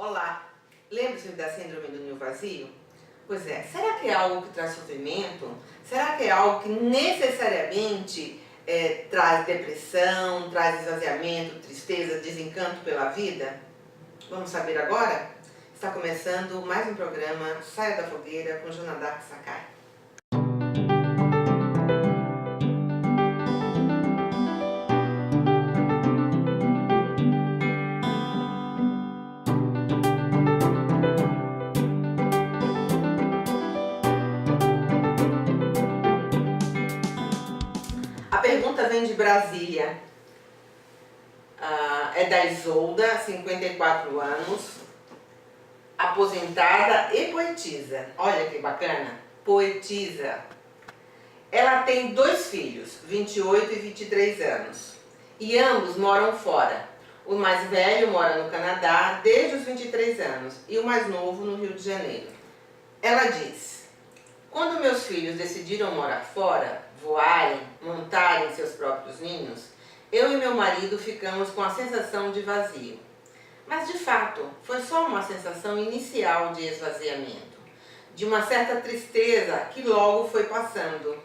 Olá, lembra-se da síndrome do ninho vazio? Pois é, será que é algo que traz sofrimento? Será que é algo que necessariamente traz depressão, traz esvaziamento, tristeza, desencanto pela vida? Vamos saber agora? Está começando mais um programa Saia da Fogueira com Jonadark Sakai. A pergunta vem de Brasília, é da Isolda, 54 anos, aposentada e poetisa. Olha que bacana, poetisa. Ela tem 2 filhos, 28 e 23 anos, e ambos moram fora. O mais velho mora no Canadá desde os 23 anos e o mais novo no Rio de Janeiro. Ela diz: quando meus filhos decidiram morar fora, voarem, montarem seus próprios ninhos, eu e meu marido ficamos com a sensação de vazio. Mas de fato, foi só uma sensação inicial de esvaziamento, de uma certa tristeza que logo foi passando,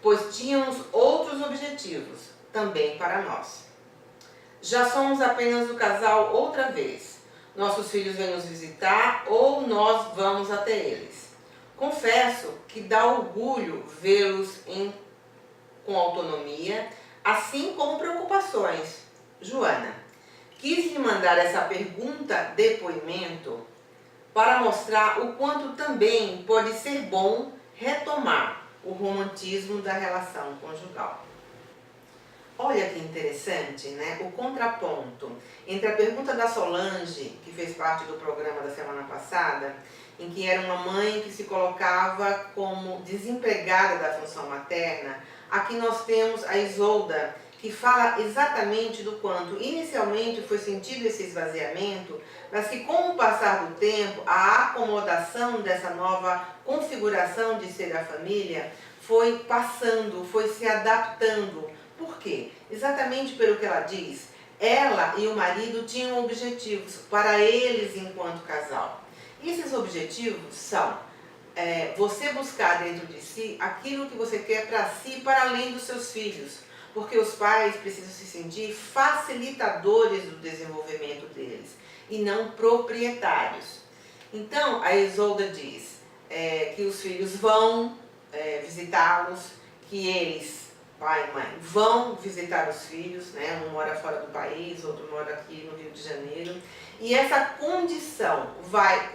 pois tínhamos outros objetivos, também para nós. Já somos apenas o casal outra vez. Nossos filhos vêm nos visitar ou nós vamos até eles. Confesso que dá orgulho vê-los com autonomia, assim como preocupações. Joana, quis lhe mandar essa pergunta depoimento para mostrar o quanto também pode ser bom retomar o romantismo da relação conjugal. Olha que interessante, né? O contraponto entre a pergunta da Solange, que fez parte do programa da semana passada, em que era uma mãe que se colocava como desempregada da função materna. Aqui nós temos a Isolda, que fala exatamente do quanto inicialmente foi sentido esse esvaziamento, mas que com o passar do tempo, a acomodação dessa nova configuração de ser a família foi passando, foi se adaptando. Por quê? Exatamente pelo que ela diz, ela e o marido tinham objetivos para eles enquanto casal. E esses objetivos são você buscar dentro de si aquilo que você quer para si, para além dos seus filhos. Porque os pais precisam se sentir facilitadores do desenvolvimento deles e não proprietários. Então, a Isolda diz que os filhos vão visitá-los, que eles, pai e mãe, vão visitar os filhos, né? Um mora fora do país, outro mora aqui no Rio de Janeiro. E essa condição vai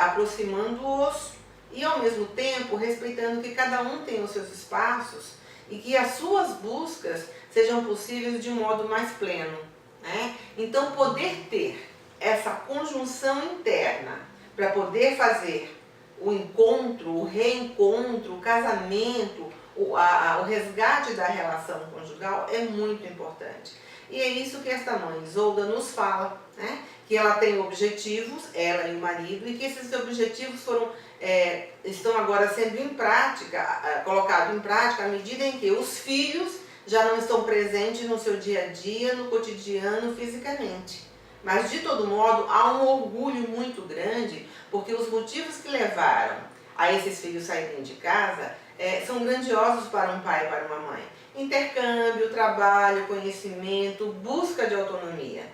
aproximando-os e, ao mesmo tempo, respeitando que cada um tem os seus espaços e que as suas buscas sejam possíveis de um modo mais pleno, né? Então, poder ter essa conjunção interna para poder fazer o encontro, o reencontro, o casamento, o resgate da relação conjugal é muito importante. E é isso que esta mãe, Isolda, nos fala, né? Que ela tem objetivos, ela e o marido, e que esses objetivos estão agora sendo colocados em prática à medida em que os filhos já não estão presentes no seu dia a dia, no cotidiano, fisicamente. Mas, de todo modo, há um orgulho muito grande, porque os motivos que levaram a esses filhos saírem de casa são grandiosos para um pai e para uma mãe. Intercâmbio, trabalho, conhecimento, busca de autonomia,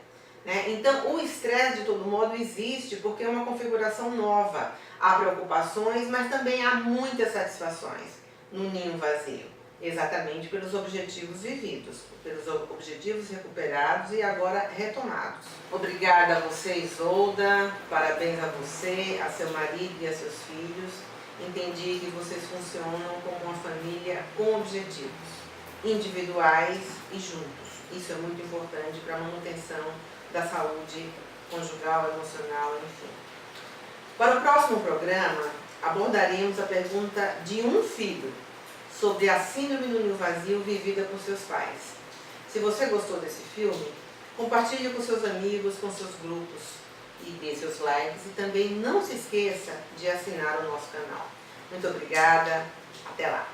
né? Então, o estresse, de todo modo, existe porque é uma configuração nova. Há preocupações, mas também há muitas satisfações no ninho vazio. Exatamente pelos objetivos vividos, pelos objetivos recuperados e agora retomados. Obrigada a você, Isolda, parabéns a você, a seu marido e a seus filhos. Entendi que vocês funcionam como uma família com objetivos individuais e juntos. Isso é muito importante para a manutenção da saúde conjugal, emocional, enfim. Para o próximo programa, abordaremos a pergunta de um filho sobre a síndrome do ninho vazio vivida por seus pais. Se você gostou desse filme, compartilhe com seus amigos, com seus grupos e dê seus likes. E também não se esqueça de assinar o nosso canal. Muito obrigada, até lá!